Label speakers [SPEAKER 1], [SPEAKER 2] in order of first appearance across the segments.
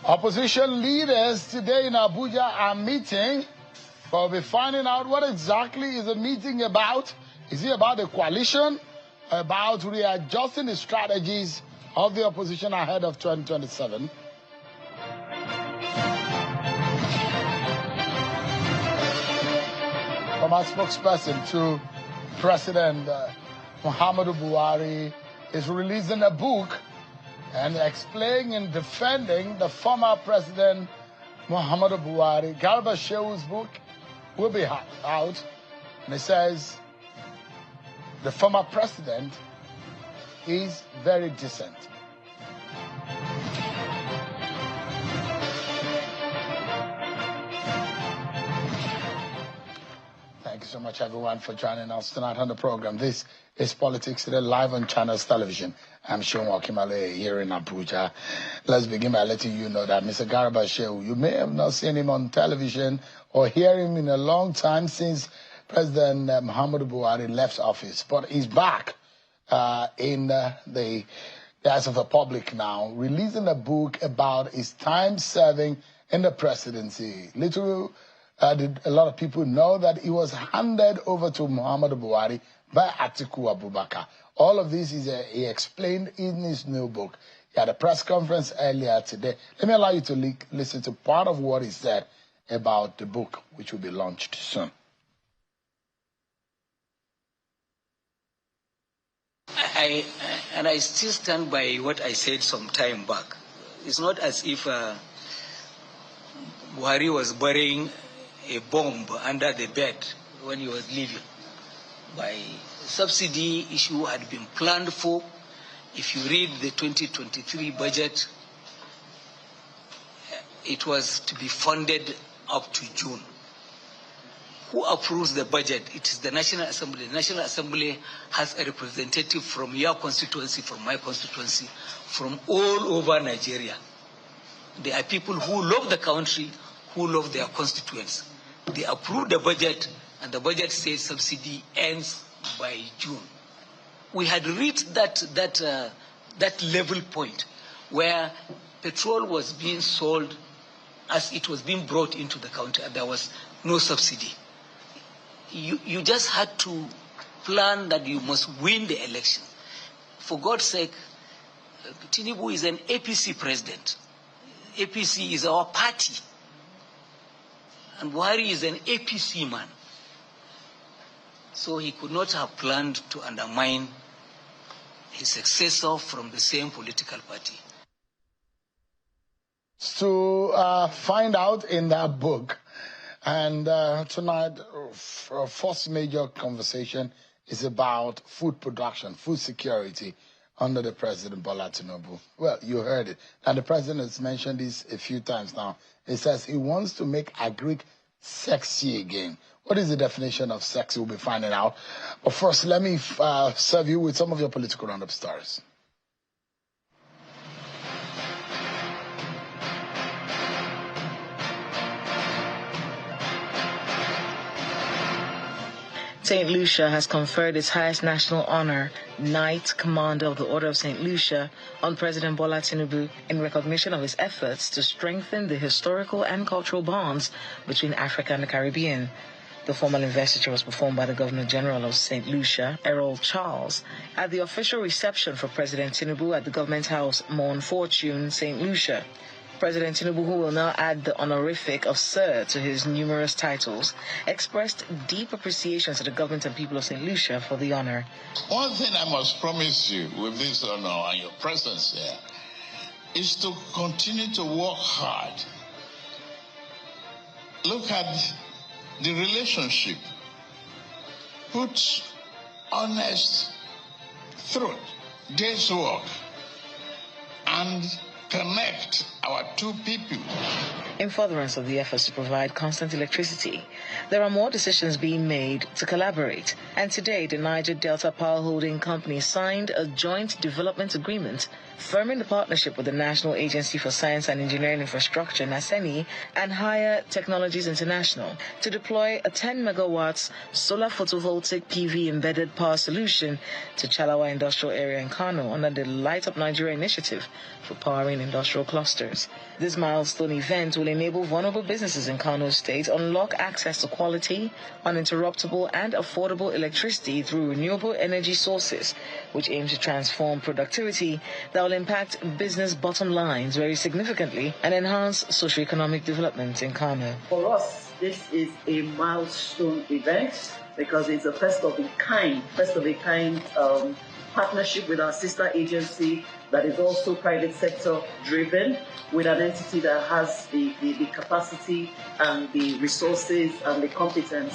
[SPEAKER 1] Opposition leaders today in Abuja are meeting. We'll be finding out what exactly is the meeting about. Is it about the coalition? About readjusting the strategies of the opposition ahead of 2027? Former spokesperson to President Muhammadu Buhari is releasing a book and explaining and defending the former President Muhammadu Buhari. Garba Shewu's book will be out, and it says the former president is very decent. Thank you so much, everyone, for joining us tonight on the program. This is Politics Today, live on Channels Television. I'm Sean Wakimale here in Abuja. Let's begin by letting you know that Mr. Garba Shehu, you may have not seen him on television or hear him in a long time since President Muhammadu Buhari left office, but he's back in the eyes of the public now, releasing a book about his time serving in the presidency. Did a lot of people know that he was handed over to Muhammadu Buhari by Atiku Abubakar. All of this is he explained in his new book. He had a press conference earlier today. Let me allow you to listen to part of what he said about the book, which will be launched soon.
[SPEAKER 2] I still stand by what I said some time back. It's not as if Buhari was burying a bomb under the bed when he was leaving. By subsidy issue had been planned for. If you read the 2023 budget, it was to be funded up to June. Who approves the budget? It is the National Assembly. The National Assembly has a representative from your constituency, from my constituency, from all over Nigeria. There are people who love the country, who love their constituents. They approve the budget, and the budget says subsidy ends by June. We had reached that level point where petrol was being sold as it was being brought into the country, and there was no subsidy. You just had to plan that you must win the election. For God's sake, Tinubu is an APC president. APC is our party. And Buhari is an APC man. So he could not have planned to undermine his successor from the same political party.
[SPEAKER 1] To find out in that book, and tonight, our first major conversation is about food production, food security under the President Bola Tinubu. Well, you heard it. And the President has mentioned this a few times now. He says he wants to make agric sexy again. What is the definition of sexy? We'll be finding out. But first, let me serve you with some of your political roundup stories.
[SPEAKER 3] St. Lucia has conferred its highest national honor, Knight Commander of the Order of St. Lucia, on President Bola Tinubu in recognition of his efforts to strengthen the historical and cultural bonds between Africa and the Caribbean. The formal investiture was performed by the Governor General of St. Lucia, Errol Charles, at the official reception for President Tinubu at the Government House, Morn Fortune, St. Lucia. President Tinubu, who will now add the honorific of Sir to his numerous titles, expressed deep appreciation to the government and people of St. Lucia for the honor.
[SPEAKER 4] One thing I must promise you with this honor and your presence here is to continue to work hard. Look at the relationship. Put honest through day's work and connect our two people.
[SPEAKER 3] In furtherance of the efforts to provide constant electricity, there are more decisions being made to collaborate. And today, the Niger Delta Power Holding Company signed a joint development agreement firming the partnership with the National Agency for Science and Engineering Infrastructure, NASENI, and Higher Technologies International to deploy a 10 megawatts solar photovoltaic PV embedded power solution to Chalawa Industrial Area in Kano under the Light Up Nigeria initiative for powering growing industrial clusters. This milestone event will enable vulnerable businesses in Kano State unlock access to quality, uninterruptible and affordable electricity through renewable energy sources, which aims to transform productivity that will impact business bottom lines very significantly and enhance socioeconomic development in Kano.
[SPEAKER 5] For us, this is a milestone event because it's a first of a kind partnership with our sister agency that is also private sector driven, with an entity that has the capacity and the resources and the competence.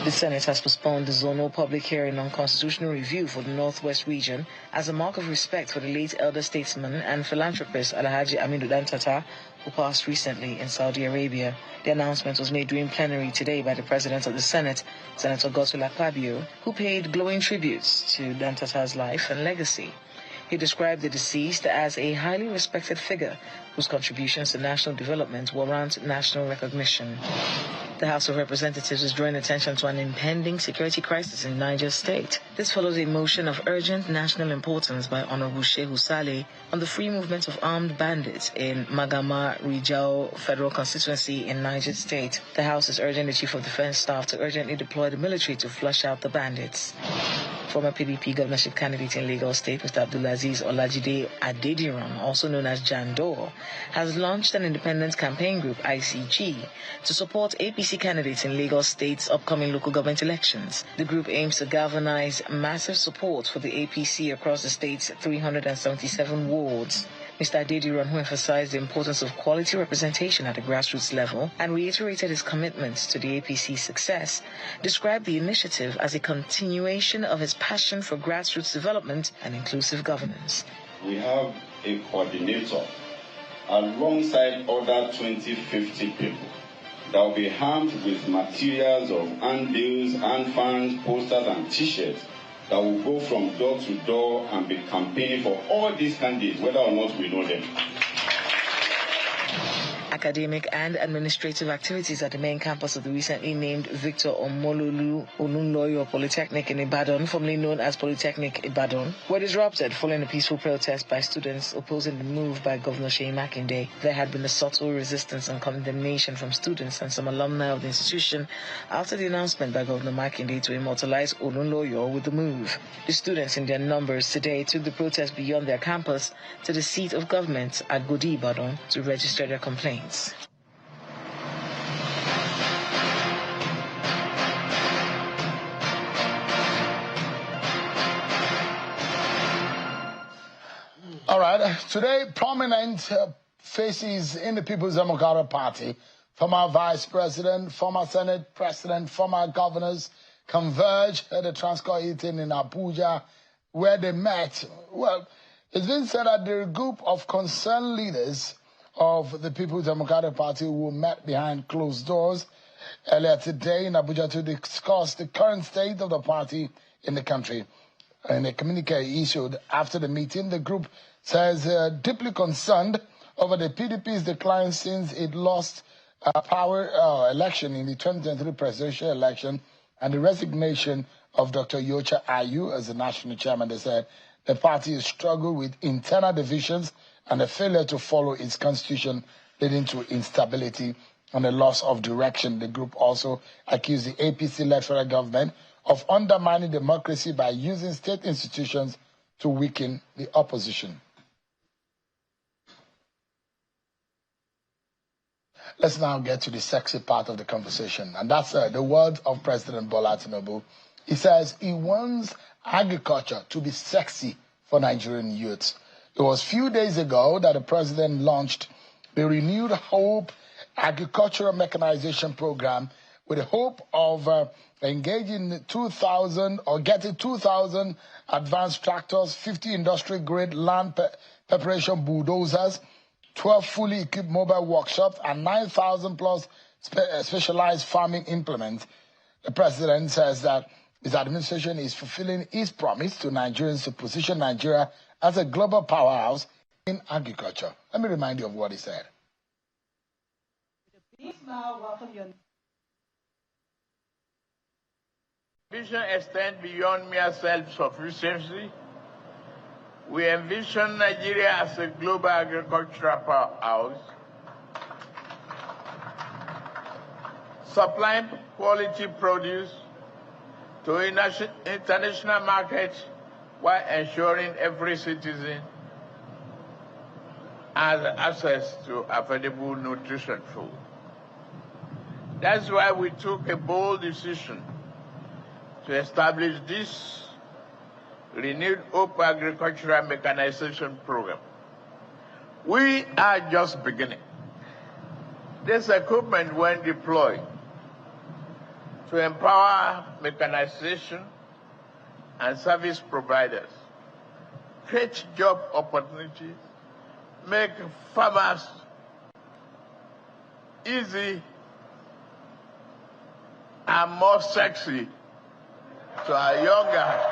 [SPEAKER 3] The Senate has postponed the zonal public hearing on constitutional review for the Northwest region as a mark of respect for the late elder statesman and philanthropist Alhaji Aminu Dantata, who passed recently in Saudi Arabia. The announcement was made during plenary today by the President of the Senate, Senator Godswill Akpabio, who paid glowing tributes to Dantata's life and legacy. He described the deceased as a highly respected figure whose contributions to national development warrant national recognition. The House of Representatives is drawing attention to an impending security crisis in Niger State. This follows a motion of urgent national importance by Honorable Shehu Saleh on the free movement of armed bandits in Magama Rijau Federal Constituency in Niger State. The House is urging the Chief of Defense Staff to urgently deploy the military to flush out the bandits. Former PDP governorship candidate in Lagos State, Mr. Abdulaziz Olajide Adediran, also known as Jandor, has launched an independent campaign group, ICG, to support APC candidates in Lagos State's upcoming local government elections. The group aims to galvanize massive support for the APC across the state's 377 wards. Mr. Adediran, who emphasized the importance of quality representation at the grassroots level and reiterated his commitment to the APC's success, described the initiative as a continuation of his passion for grassroots development and inclusive governance.
[SPEAKER 6] We have a coordinator alongside other 50 people that will be armed with materials of handbills, hand fans, posters and t-shirts that will go from door to door and be campaigning for all these candidates, whether or not we know them.
[SPEAKER 3] Academic and administrative activities at the main campus of the recently named Victor Omololu Olunloyo Polytechnic in Ibadan, formerly known as Polytechnic Ibadan, were disrupted following a peaceful protest by students opposing the move by Governor Seyi Makinde. There had been a subtle resistance and condemnation from students and some alumni of the institution after the announcement by Governor Makinde to immortalize Olunloyo with the move. The students in their numbers today took the protest beyond their campus to the seat of government at Godi Ibadan to register their complaints.
[SPEAKER 1] All right, today prominent faces in the People's Democratic Party, former Vice President, former Senate President, former governors converged at the Transcorp meeting in Abuja where they met. Well, it's been said that the group of concerned leaders of the People's Democratic Party who met behind closed doors earlier today in Abuja to discuss the current state of the party in the country. In a communique issued after the meeting, the group says deeply concerned over the PDP's decline since it lost power election in the 2023 presidential election and the resignation of Dr. Yocha Ayu as the national chairman. They said the party has struggled with internal divisions and a failure to follow its constitution, leading to instability and a loss of direction. The group also accused the APC-led federal government of undermining democracy by using state institutions to weaken the opposition. Let's now get to the sexy part of the conversation, and that's the words of President Bola Tinubu. He says he wants agriculture to be sexy for Nigerian youths. It was a few days ago that the president launched the Renewed Hope Agricultural Mechanization Program with the hope of engaging 2,000 or getting 2,000 advanced tractors, 50 industrial-grade land preparation bulldozers, 12 fully equipped mobile workshops, and 9,000 plus specialized farming implements. The president says that his administration is fulfilling his promise to Nigerians to position Nigeria as a global powerhouse in agriculture. Let me remind you of what he said.
[SPEAKER 7] Please now welcome your
[SPEAKER 8] vision extends beyond mere self-sufficiency
[SPEAKER 7] We envision Nigeria as a global agricultural powerhouse, supplying quality produce to international markets while ensuring every citizen has access to affordable nutrition food. That's why we took a bold decision to establish this renewed Hope Agricultural Mechanization Program. We are just beginning. This equipment, when deployed, to empower mechanization and service providers, create job opportunities, make farmers easy and more sexy to our younger.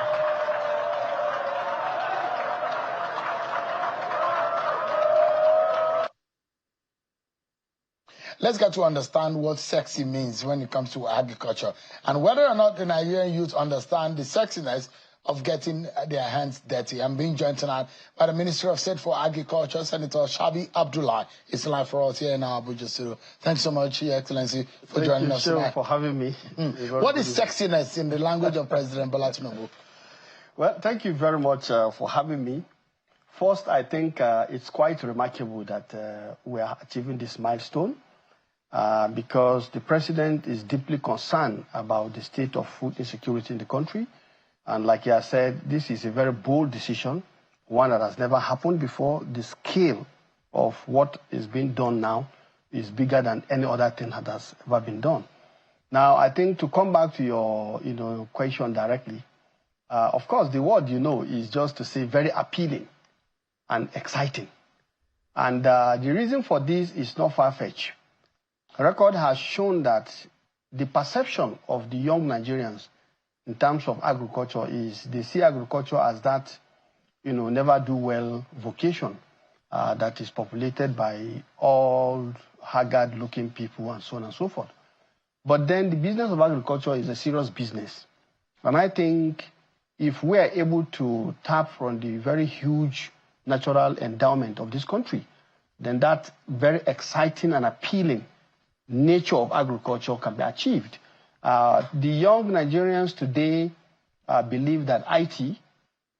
[SPEAKER 1] Let's get to understand what sexy means when it comes to agriculture and whether or not the Nigerian youth understand the sexiness of getting their hands dirty. I'm being joined tonight by the Minister of State for Agriculture, Senator Shabi Abdullahi. It's live for us here in our Abuja studio. Thanks so much, Your Excellency, for joining us tonight.
[SPEAKER 8] Thank you for having me.
[SPEAKER 1] What is sexiness in the language of President Bola Tinubu?
[SPEAKER 8] Well, thank you very much for having me. First, I think it's quite remarkable that we are achieving this milestone because the President is deeply concerned about the state of food insecurity in the country. And like I said, this is a very bold decision, one that has never happened before. The scale of what is being done now is bigger than any other thing that has ever been done. Now, I think to come back to your question directly, of course, the word is just to say very appealing and exciting. And the reason for this is not far-fetched. Record has shown that the perception of the young Nigerians in terms of agriculture is they see agriculture as that, never do well vocation that is populated by old, haggard-looking people and so on and so forth. But then the business of agriculture is a serious business. And I think if we are able to tap from the very huge natural endowment of this country, then that very exciting and appealing nature of agriculture can be achieved. The young Nigerians today believe that IT,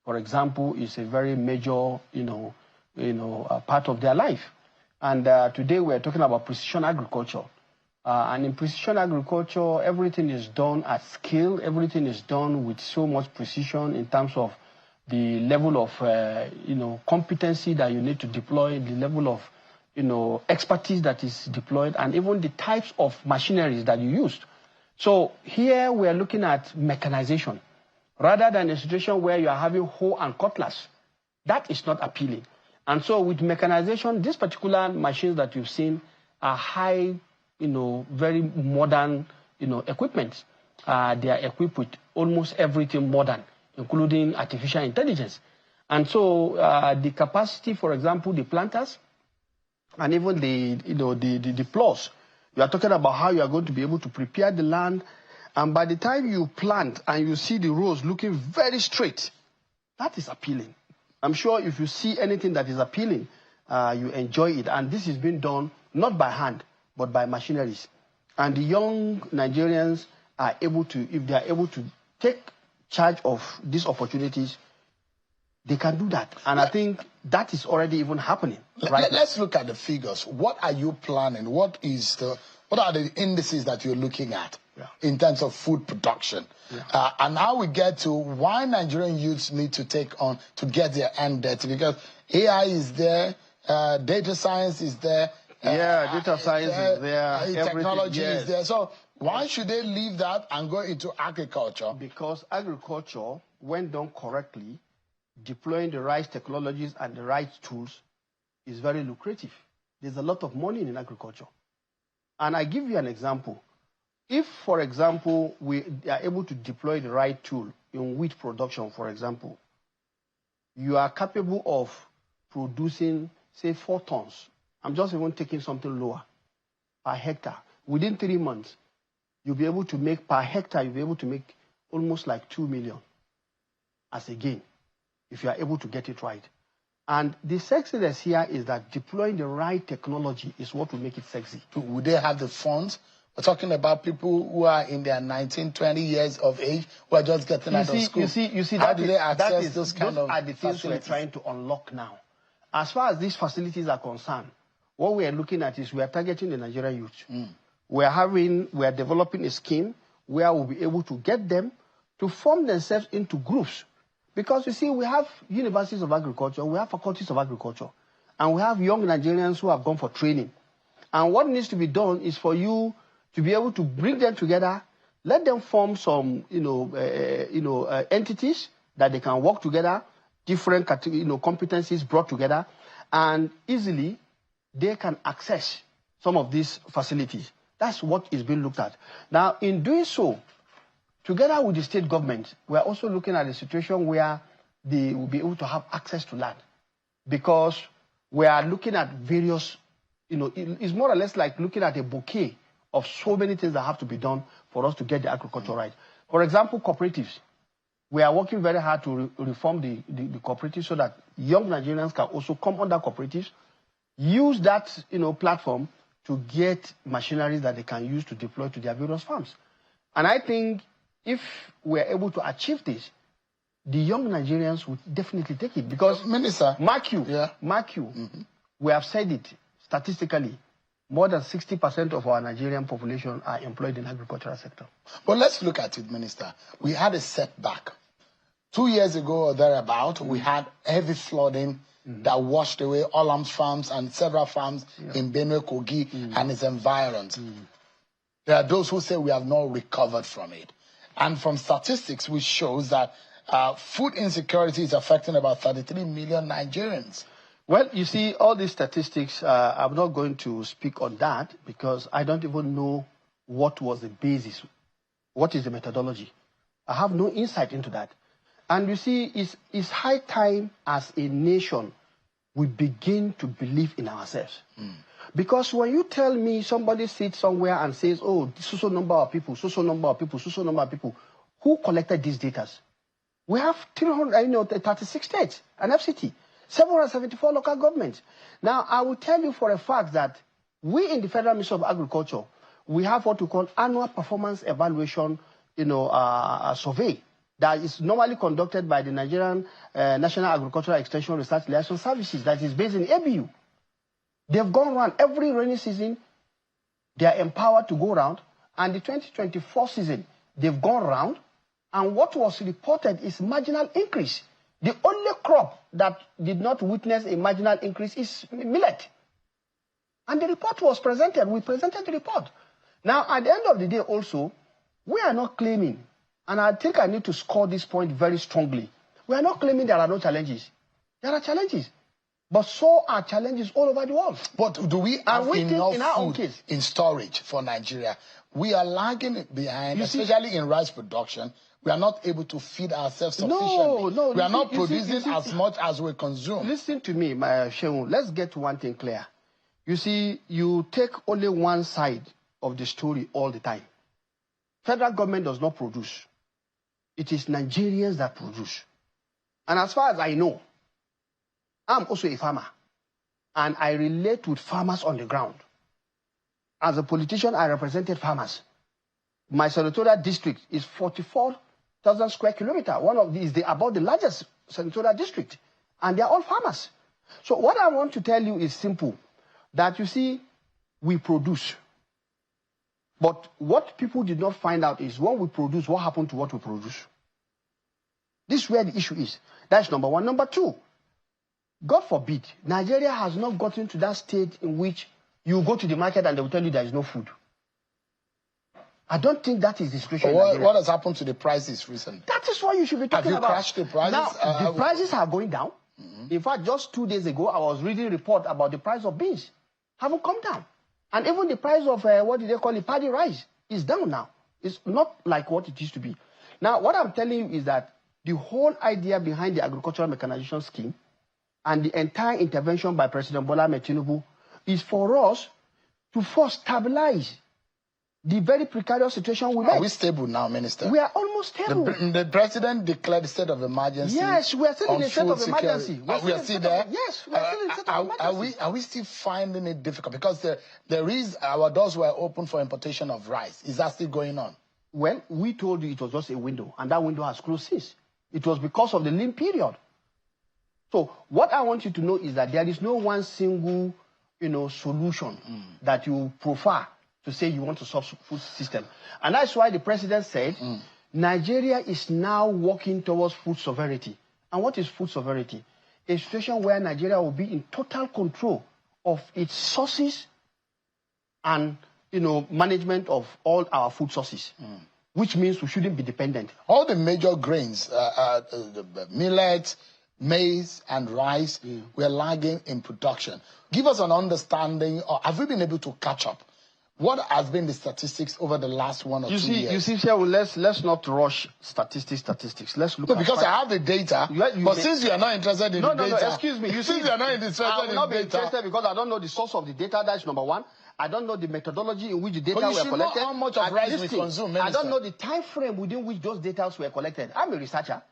[SPEAKER 8] for example, is a very major, part of their life. And today we are talking about precision agriculture. And in precision agriculture, everything is done at scale. Everything is done with so much precision in terms of the level of, competency that you need to deploy, the level of, expertise that is deployed, and even the types of machineries that you use. So here we are looking at mechanization. Rather than a situation where you are having hoe and cutlass, that is not appealing. And so with mechanization, these particular machines that you've seen are high, very modern, equipment. They are equipped with almost everything modern, including artificial intelligence. And so the capacity, for example, the planters, and even the plows. You are talking about how you are going to be able to prepare the land. And by the time you plant and you see the rows looking very straight, that is appealing. I'm sure if you see anything that is appealing, you enjoy it. And this is being done not by hand, but by machineries. And the young Nigerians are able to, if they are able to take charge of these opportunities, they can do that. And I think that is already even happening. Right?
[SPEAKER 1] Let's look at the figures. What are you planning? What are the indices that you're looking at in terms of food production? And how we get to why Nigerian youths need to take on to get their hand dirty? Because AI is there, data science is there.
[SPEAKER 8] Data science is there.
[SPEAKER 1] Technology is there. So why should they leave that and go into agriculture?
[SPEAKER 8] Because agriculture, when done correctly, deploying the right technologies and the right tools is very lucrative. There's a lot of money in agriculture. And I give you an example. If, for example, we are able to deploy the right tool in wheat production, for example, you are capable of producing, say, 4 tons. I'm just even taking something lower, per hectare. Within 3 months, you'll be able to make, per hectare, you'll be able to make almost like 2 million as a gain. if you are able to get it right. And the sexiness here is that deploying the right technology is what will make it sexy.
[SPEAKER 1] Would they have the funds? We're talking about people who are in their 19, 20 years of age who are just getting out of school.
[SPEAKER 8] You see,
[SPEAKER 1] how do they access those kind of
[SPEAKER 8] are the things
[SPEAKER 1] facilities?
[SPEAKER 8] we're trying to unlock now. As far as these facilities are concerned, what we are looking at is we are targeting the Nigerian youth. We are developing a scheme where we'll be able to get them to form themselves into groups. Because you see, we have universities of agriculture, we have faculties of agriculture, and we have young Nigerians who have gone for training. And what needs to be done is for you to be able to bring them together, let them form some, entities that they can work together, different competencies brought together, and easily they can access some of these facilities. That's what is being looked at. Now, in doing so, together with the state government, we are also looking at a situation where they will be able to have access to land. Because we are looking at various, it's more or less like looking at a bouquet of so many things that have to be done for us to get the agriculture right. For example, cooperatives. We are working very hard to reform the cooperatives so that young Nigerians can also come under cooperatives, use that platform to get machineries that they can use to deploy to their various farms. And I think if we are able to achieve this, the young Nigerians would definitely take it. Because,
[SPEAKER 1] Minister,
[SPEAKER 8] mark you, we have said it statistically, more than 60% of our Nigerian population are employed in the agricultural sector.
[SPEAKER 1] But let's look at it, Minister. We had a setback. 2 years ago or thereabout, we had heavy flooding that washed away Olam's farms and several farms in Benue, Kogi and its environs. There are those who say we have not recovered from it. And from statistics, which shows that food insecurity is affecting about 33 million Nigerians.
[SPEAKER 8] Well, you see, all these statistics, I'm not going to speak on that because I don't even know what was the basis, what is the methodology. I have no insight into that. And you see, it's high time as a nation we begin to believe in ourselves. Because when you tell me somebody sits somewhere and says, oh, so number of people, so number of people, so number of people, who collected these data? We have 36 states, an FCT. 774 local governments. Now, I will tell you for a fact that we in the Federal Ministry of Agriculture, we have what we call annual performance evaluation, survey that is normally conducted by the Nigerian National Agricultural Extension Research Liaison Services that is based in ABU. They've gone around every rainy season. They are empowered to go around. And the 2024 season, they've gone around. And what was reported is marginal increase. The only crop that did not witness a marginal increase is millet. And the report was presented. We presented the report. Now, at the end of the day also, we are not claiming, and I think I need to score this point very strongly, we are not claiming there are no challenges. There are challenges. But so are challenges all over the world.
[SPEAKER 1] But do we have enough food in storage for Nigeria? We are lagging behind, especially in rice production. We are not able to feed ourselves sufficiently. We are not producing as much as we consume.
[SPEAKER 8] Listen to me, my Shehu. Let's get one thing clear. You see, you take only one side of the story all the time. Federal government does not produce. It is Nigerians that produce. And as far as I know, I'm also a farmer. And I relate with farmers on the ground. As a politician, I represented farmers. My senatorial district is 44,000 square kilometers. One of these is about the largest senatorial district. And they are all farmers. So what I want to tell you is simple. That you see, we produce. But what people did not find out is when we produce, what happened to what we produce? This is where the issue is. That's number one. Number two, God forbid, Nigeria has not gotten to that state in which you go to the market and they will tell you there is no food. I don't think that is the situation.
[SPEAKER 1] What has happened to the prices recently?
[SPEAKER 8] That is what you should be talking about.
[SPEAKER 1] Have you crashed the prices?
[SPEAKER 8] Now, the prices are going down. In fact, just 2 days ago, I was reading a report about the price of beans. Haven't come down. And even the price of, what do they call it, paddy rice, is down now. It's not like what it used to be. Now, what I'm telling you is that the whole idea behind the agricultural mechanization scheme and the entire intervention by President Bola Ahmed Tinubu is for us to first stabilize the very precarious situation we met.
[SPEAKER 1] Are we stable now, Minister?
[SPEAKER 8] We are almost stable.
[SPEAKER 1] The president declared a state of emergency.
[SPEAKER 8] Yes, we are still in a state of emergency.
[SPEAKER 1] We are still there?
[SPEAKER 8] Yes, we are still in a state of emergency.
[SPEAKER 1] Are we still finding it difficult? Because there is, our doors were open for importation of rice. Is that still going on?
[SPEAKER 8] Well, we told you it was just a window, and that window has closed since. It was because of the lean period. So what I want you to know is that there is no one single, solution that you prefer to say you want to solve food system. And that's why the president said Nigeria is now working towards food sovereignty. And what is food sovereignty? A situation where Nigeria will be in total control of its sources and management of all our food sources, which means we shouldn't be dependent.
[SPEAKER 1] All the major grains, millet, maize, and rice, we're lagging in production. Give us an understanding, or have we been able to catch up? What has been the statistics over the last 1 or 2 years?
[SPEAKER 8] You see, Shehu, let's not rush statistics. Let's look at
[SPEAKER 1] because I have the data, but since you are not interested in the data...
[SPEAKER 8] No, excuse me.
[SPEAKER 1] Since you are not interested in the data... I will not be
[SPEAKER 8] interested because I don't know the source of the data, that's number one. I don't know the methodology in which the data were collected.
[SPEAKER 1] But you should know how much of rice we consume, Minister.
[SPEAKER 8] I don't know the time frame within which those data were collected. I'm a researcher.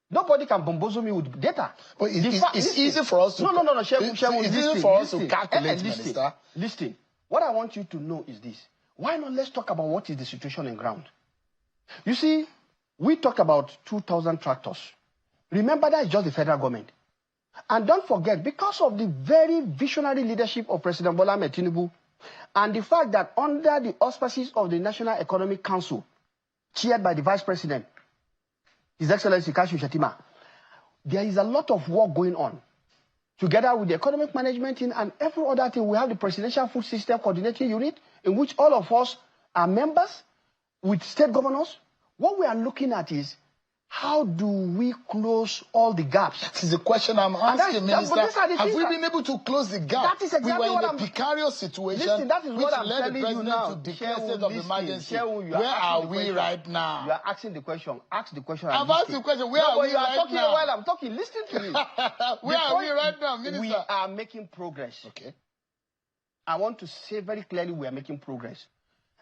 [SPEAKER 8] Nobody can bamboozle me with data.
[SPEAKER 1] But it's easy for us to...
[SPEAKER 8] No, Shehu,
[SPEAKER 1] it's easy for us to calculate, Minister.
[SPEAKER 8] Listen. What I want you to know is this. Why not let's talk about what is the situation on ground? You see, we talk about 2,000 tractors. Remember, that is just the federal government. And don't forget, because of the very visionary leadership of President Bola Ahmed Tinubu, and the fact that under the auspices of the National Economic Council, chaired by the Vice President, His Excellency Kashim Shettima, there is a lot of work going on. Together with the economic management team and every other thing, we have the Presidential Food System Coordinating Unit, in which all of us are members with state governors. What we are looking at is, how do we close all the gaps?
[SPEAKER 1] That is the question I'm asking, Minister. Have we been able to close the gap?
[SPEAKER 8] That is exactly
[SPEAKER 1] we were in a precarious situation.
[SPEAKER 8] Listen, that is what I'm telling you now.
[SPEAKER 1] To declare state of emergency. Where are we right now?
[SPEAKER 8] You are asking the question. Ask the question.
[SPEAKER 1] I've asked the question. Where are we right now?
[SPEAKER 8] While I'm talking, listen to me.
[SPEAKER 1] Where are we right now, Minister?
[SPEAKER 8] We are making progress.
[SPEAKER 1] Okay.
[SPEAKER 8] I want to say very clearly we are making progress.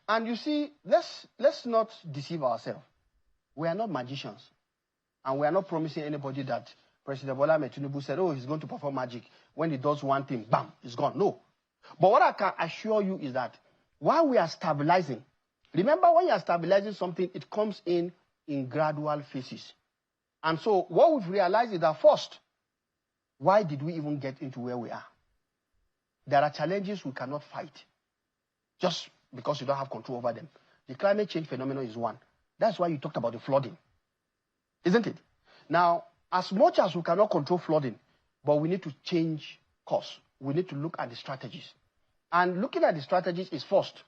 [SPEAKER 8] And you see, let's not deceive ourselves. We are not magicians. And we are not promising anybody that President Bola Ahmed Tinubu said, he's going to perform magic. When he does one thing, bam, it's gone. No. But what I can assure you is that while we are stabilizing, remember when you are stabilizing something, it comes in gradual phases. And so what we've realized is that first, why did we even get into where we are? There are challenges we cannot fight just because you don't have control over them. The climate change phenomenon is one. That's why you talked about the flooding. Isn't it? Now, as much as we cannot control flooding, but we need to change course. We need to look at the strategies. And looking at the strategies is first,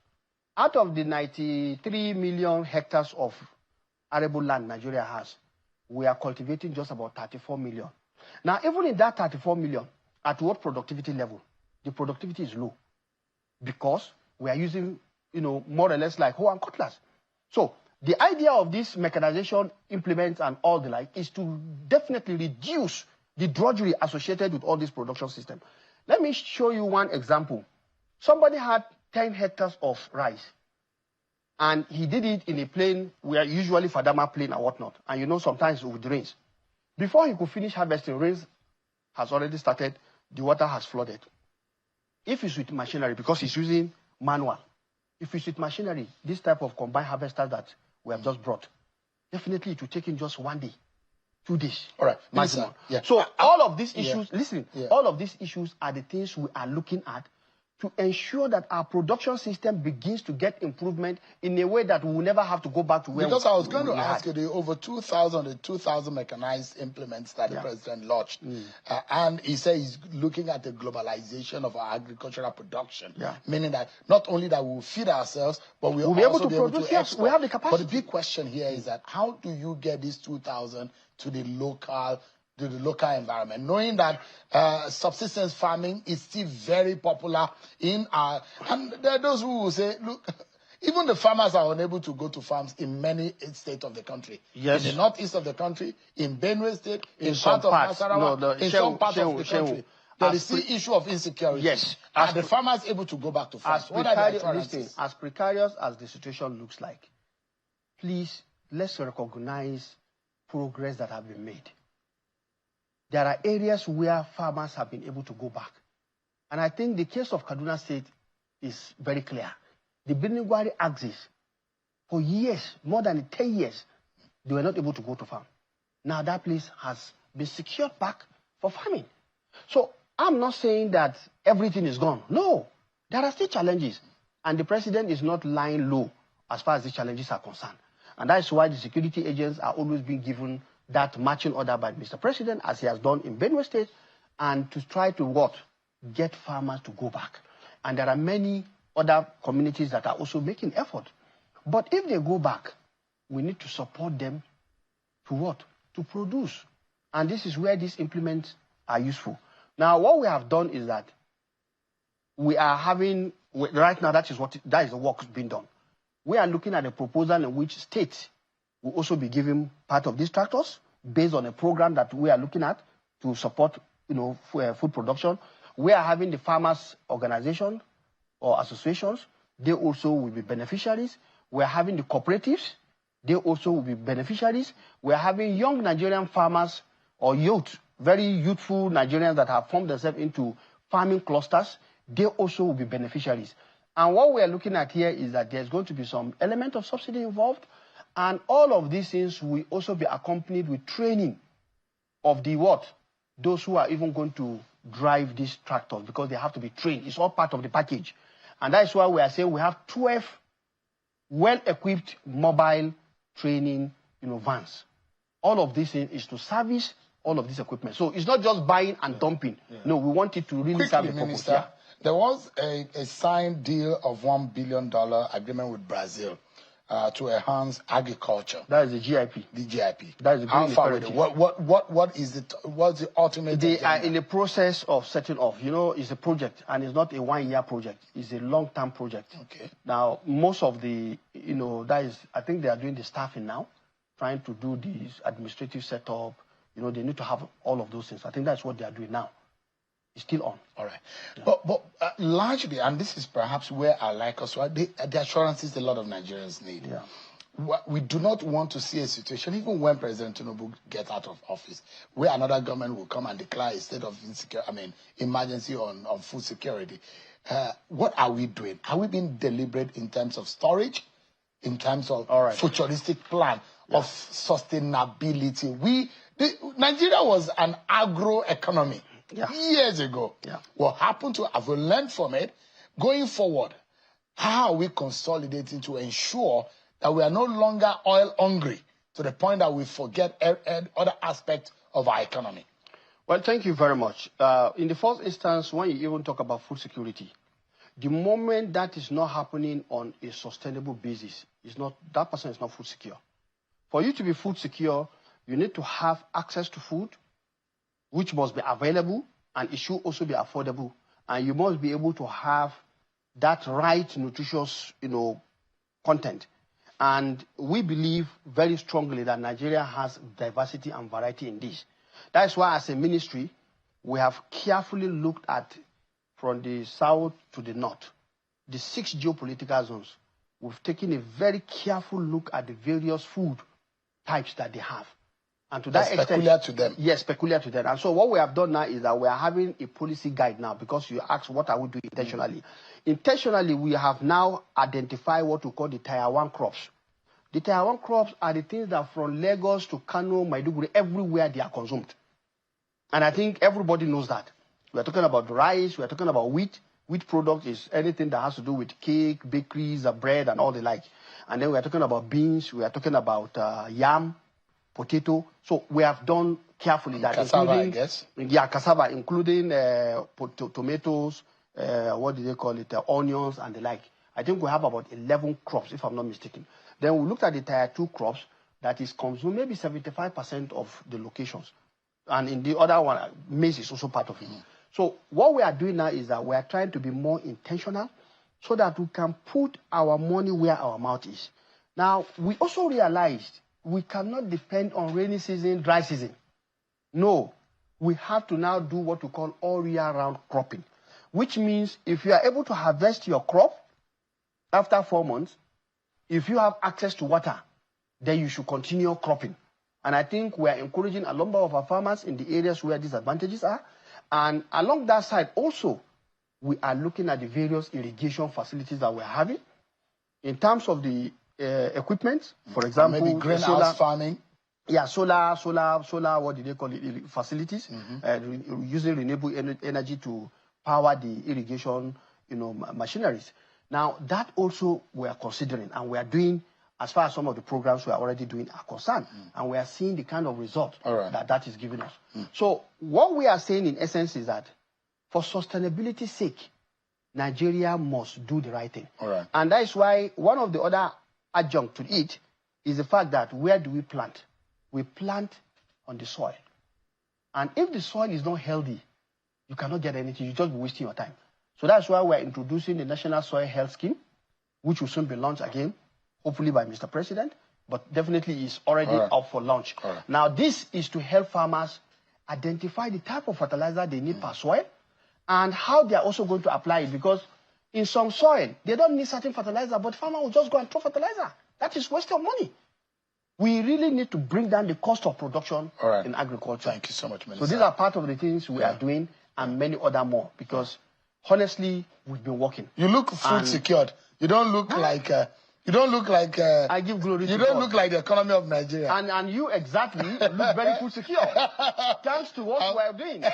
[SPEAKER 8] out of the 93 million hectares of arable land Nigeria has, we are cultivating just about 34 million. Now, even in that 34 million, at what productivity level? The productivity is low because we are using, more or less like hoe and cutlass. So, the idea of this mechanization, implements, and all the like is to definitely reduce the drudgery associated with all this production system. Let me show you one example. Somebody had 10 hectares of rice, and he did it in a plain, where usually Fadama plain and whatnot, and sometimes with rains. Before he could finish harvesting, rains has already started, the water has flooded. If it's with machinery, because he's using manual, if it's with machinery, this type of combined harvester that we have just brought, definitely it will take in just 1 day, 2 days.
[SPEAKER 1] All right,
[SPEAKER 8] maximum. Yeah. So all of these issues, all of these issues are the things we are looking at to ensure that our production system begins to get improvement in a way that we will never have to go back to where
[SPEAKER 1] Because I was going to ask you, the over 2,000 mechanized implements that the president launched. And he said he's looking at the globalization of our agricultural production. Meaning that not only that we'll feed ourselves, but we'll
[SPEAKER 8] be able to produce. Yes, we have the capacity.
[SPEAKER 1] But the big question here is that how do you get these 2,000 to the local environment, knowing that subsistence farming is still very popular in our... And there are those who will say, look, even the farmers are unable to go to farms in many states of the country.
[SPEAKER 8] Yes.
[SPEAKER 1] In the northeast of the country, in Benue State, in part of Nasarawa, in some parts of the country. There is the issue of insecurity.
[SPEAKER 8] Yes.
[SPEAKER 1] Are the farmers able to go back to farms? What are the assurances?
[SPEAKER 8] As precarious as the situation looks like, please, let's recognize progress that have been made. There are areas where farmers have been able to go back. And I think the case of Kaduna State is very clear. The Beningwari axis, for years, more than 10 years, they were not able to go to farm. Now that place has been secured back for farming. So I'm not saying that everything is gone. No, there are still challenges. And the president is not lying low as far as the challenges are concerned. And that's why the security agents are always being given that marching order by Mr. President, as he has done in Benue State, and to try to what? Get farmers to go back. And there are many other communities that are also making effort. But if they go back, we need to support them to what? To produce. And this is where these implements are useful. Now, what we have done is that we are having, right now, that is the work being done. We are looking at a proposal in which states will also be given part of these tractors based on a program that we are looking at to support, food production. We are having the farmers' organization or associations. They also will be beneficiaries. We are having the cooperatives. They also will be beneficiaries. We are having young Nigerian farmers or youth, very youthful Nigerians that have formed themselves into farming clusters. They also will be beneficiaries. And what we are looking at here is that there's going to be some element of subsidy involved. And all of these things will also be accompanied with training of the what? Those who are even going to drive these tractors, because they have to be trained. It's all part of the package. And that's why we are saying we have 12 well-equipped mobile training vans. All of this is to service all of this equipment. So it's not just buying and dumping. Yeah. No, we want it to really serve the purpose.
[SPEAKER 1] Minister, yeah. There was a signed deal of $1 billion agreement with Brazil to enhance agriculture.
[SPEAKER 8] That is the GIP.
[SPEAKER 1] The GIP.
[SPEAKER 8] That is the
[SPEAKER 1] How far with it? What's the ultimate?
[SPEAKER 8] They are in the process of setting off. It's a project, and it's not a one-year project. It's a long-term project.
[SPEAKER 1] Okay.
[SPEAKER 8] Now, most of the, I think they are doing the staffing now, trying to do this administrative setup. They need to have all of those things. I think that's what they are doing now. It's still on.
[SPEAKER 1] All right. Yeah. But largely, and this is perhaps where I like us, right? The assurances a lot of Nigerians need.
[SPEAKER 8] Yeah.
[SPEAKER 1] We do not want to see a situation, even when President Tinubu gets out of office, where another government will come and declare a state of emergency on food security. What are we doing? Are we being deliberate in terms of storage, in terms of futuristic plan of sustainability? Nigeria was an agro economy.
[SPEAKER 8] Yeah.
[SPEAKER 1] Years ago.
[SPEAKER 8] Yeah.
[SPEAKER 1] What happened to have we learned from it? Going forward, how are we consolidating to ensure that we are no longer oil hungry to the point that we forget other aspects of our economy?
[SPEAKER 8] Well, thank you very much. In the first instance, when you even talk about food security, the moment that is not happening on a sustainable basis, that person is not food secure. For you to be food secure, you need to have access to food, which must be available, and it should also be affordable. And you must be able to have that right nutritious, content. And we believe very strongly that Nigeria has diversity and variety in this. That's why as a ministry, we have carefully looked at, from the south to the north, the 6 geopolitical zones. We've taken a very careful look at the various food types that they have. And to that extent,
[SPEAKER 1] peculiar to them.
[SPEAKER 8] Yes, peculiar to them. And so what we have done now is that we are having a policy guide now, because you asked what are we doing intentionally. Intentionally, we have now identified what we call the Tier 1 crops. The Tier 1 crops are the things that from Lagos to Kano, Maiduguri, everywhere they are consumed. And I think everybody knows that. We are talking about rice, we are talking about wheat. Wheat product is anything that has to do with cake, bakeries, bread, and all the like. And then we are talking about beans, we are talking about yam, potato. So we have done carefully that,
[SPEAKER 1] cassava, I guess.
[SPEAKER 8] Yeah, cassava, including tomatoes, onions and the like. I think we have about 11 crops, if I'm not mistaken. Then we looked at the Tier 2 crops that is consumed maybe 75% of the locations. And in the other one, maize is also part of it. So what we are doing now is that we are trying to be more intentional so that we can put our money where our mouth is. Now, we also realized we cannot depend on rainy season, dry season. No. we have to now do what we call all year round cropping, which means if you are able to harvest your crop after 4 months, if you have access to water, then you should continue cropping. And I think we are encouraging a number of our farmers in the areas where these advantages are. And along that side also, we are looking at the various irrigation facilities that we're having. In terms of the equipment, for example,
[SPEAKER 1] maybe greenhouse farming.
[SPEAKER 8] Yeah, solar, what do they call it, facilities, using renewable energy to power the irrigation, machineries. Now, that also we are considering, and we are doing, as far as some of the programs we are already doing are concerned, and we are seeing the kind of result that is giving us. So what we are saying in essence is that for sustainability's sake, Nigeria must do the right thing. And that is why one of the other adjunct to it is the fact that where do we plant? We plant on the soil. And if the soil is not healthy, you cannot get anything. You just be wasting your time. So that's why we're introducing the National Soil Health Scheme, which will soon be launched again, hopefully by Mr. President, but definitely is already up for launch. Now, this is to help farmers identify the type of fertilizer they need per soil and how they are also going to apply it. Because in some soil, they don't need certain fertilizer, but farmer will just go and throw fertilizer. That is waste of money. We really need to bring down the cost of production in agriculture.
[SPEAKER 1] Thank you so much, Minister.
[SPEAKER 8] So these are part of the things we are doing, and many other more, because honestly, we've been working.
[SPEAKER 1] You look food secured. You don't look like... You don't look like...
[SPEAKER 8] I give glory to God.
[SPEAKER 1] You don't look like the economy of Nigeria.
[SPEAKER 8] And you exactly look very food secure. Thanks to what we are doing.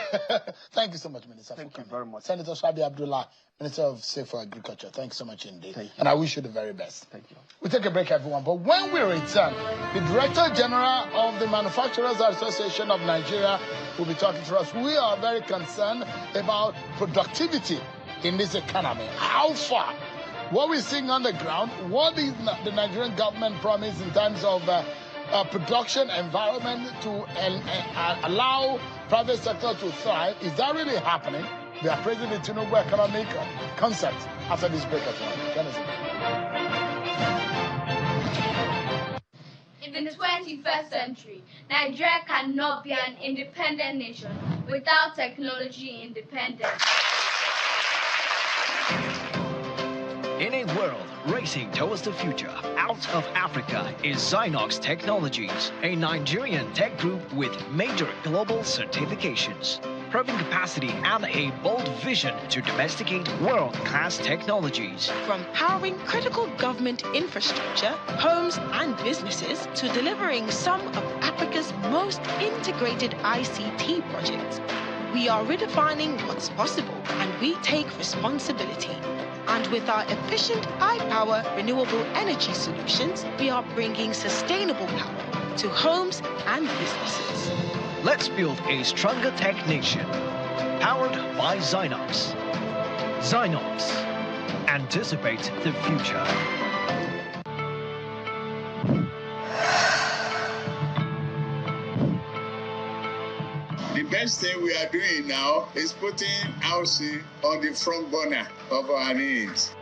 [SPEAKER 1] Thank you so much, Minister.
[SPEAKER 8] Thank you very much.
[SPEAKER 1] Senator Shabi Abdullah, Minister of State for Agriculture. Thanks so much indeed.
[SPEAKER 8] Thank you.
[SPEAKER 1] And I wish you the very best.
[SPEAKER 8] Thank you.
[SPEAKER 1] We'll take a break, everyone. But when we return, the Director General of the Manufacturers Association of Nigeria will be talking to us. We are very concerned about productivity in this economy. How far? What we're seeing on the ground, what is the Nigerian government promise in terms of production environment to allow private sector to thrive? Is that really happening? They are praising the Tinubu economic concept after this break of time.
[SPEAKER 9] In the 21st century, Nigeria cannot be an independent nation without technology independence.
[SPEAKER 10] In a world racing towards the future, out of Africa is Zynox Technologies, a Nigerian tech group with major global certifications, proving capacity and a bold vision to domesticate world-class technologies.
[SPEAKER 11] From powering critical government infrastructure, homes and businesses, to delivering some of Africa's most integrated ICT projects, we are redefining what's possible, and we take responsibility. And with our efficient, high-power, renewable energy solutions, we are bringing sustainable power to homes and businesses.
[SPEAKER 10] Let's build a stronger tech nation, powered by Zynox. Zynox. Anticipate the future.
[SPEAKER 4] The best thing we are doing now is putting housing on the front burner of our needs.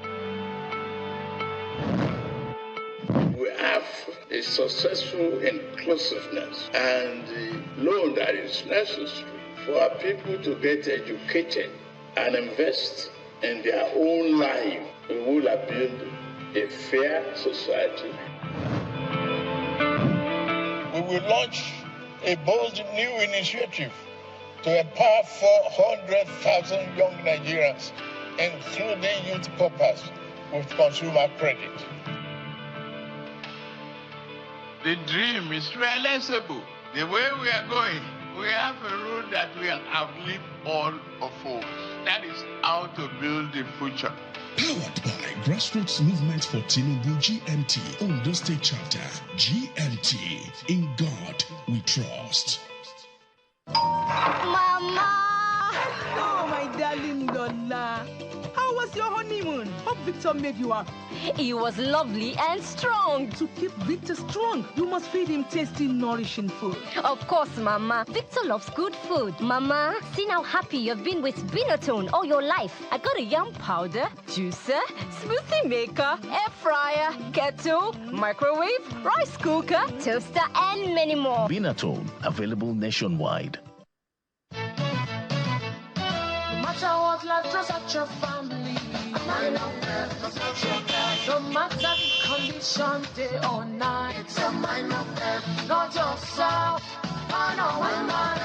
[SPEAKER 4] We have a successful inclusiveness and the loan that is necessary for our people to get educated and invest in their own life. We will build a fair society. We will launch a bold new initiative to empower 400,000 young Nigerians, including youth corpers, with consumer credit. The dream is realizable. The way we are going, we have a road that will outlive all of us. That is how to build the future.
[SPEAKER 12] Powered by Grassroots Movement for Tinubu GMT, Ondo State Chapter. GMT, in God we trust.
[SPEAKER 13] Mama! Hello, my darling Lola. How was your honeymoon? Hope Victor made you happy.
[SPEAKER 14] He was lovely and strong.
[SPEAKER 13] To keep Victor strong, you must feed him tasty, nourishing food.
[SPEAKER 14] Of course, Mama. Victor loves good food. Mama, see how happy you've been with Binatone all your life. I got a yam powder, juicer, smoothie maker, air fryer, kettle, microwave, rice cooker, toaster, and many more.
[SPEAKER 15] Binatone, available nationwide.
[SPEAKER 13] such a family. No matter the condition, day or night. It's a mind of death. Not yourself. I know one man.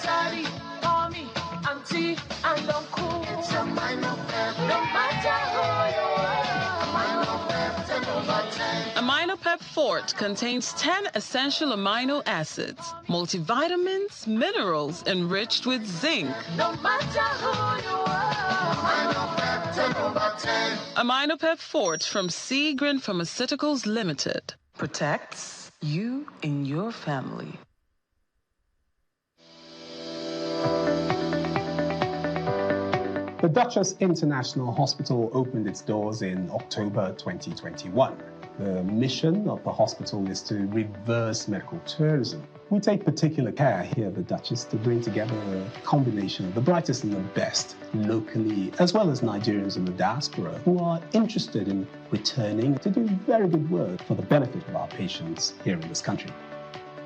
[SPEAKER 13] Daddy, mommy, auntie, and uncle. It's a mind of death. No matter who you are. A mind of death. 10 over 10.
[SPEAKER 15] Amino Pep Fort contains 10 essential amino acids, multivitamins, minerals enriched with zinc.
[SPEAKER 13] No matter who you are. Amino Pep 10 over 10.
[SPEAKER 15] Amino Pep Fort from Seagrin Pharmaceuticals Limited. Protects you and your family.
[SPEAKER 16] The Duchess International Hospital opened its doors in October 2021. The mission of the hospital is to reverse medical tourism. We take particular care here at the Duchess to bring together a combination of the brightest and the best locally, as well as Nigerians in the diaspora who are interested in returning to do very good work for the benefit of our patients here in this country.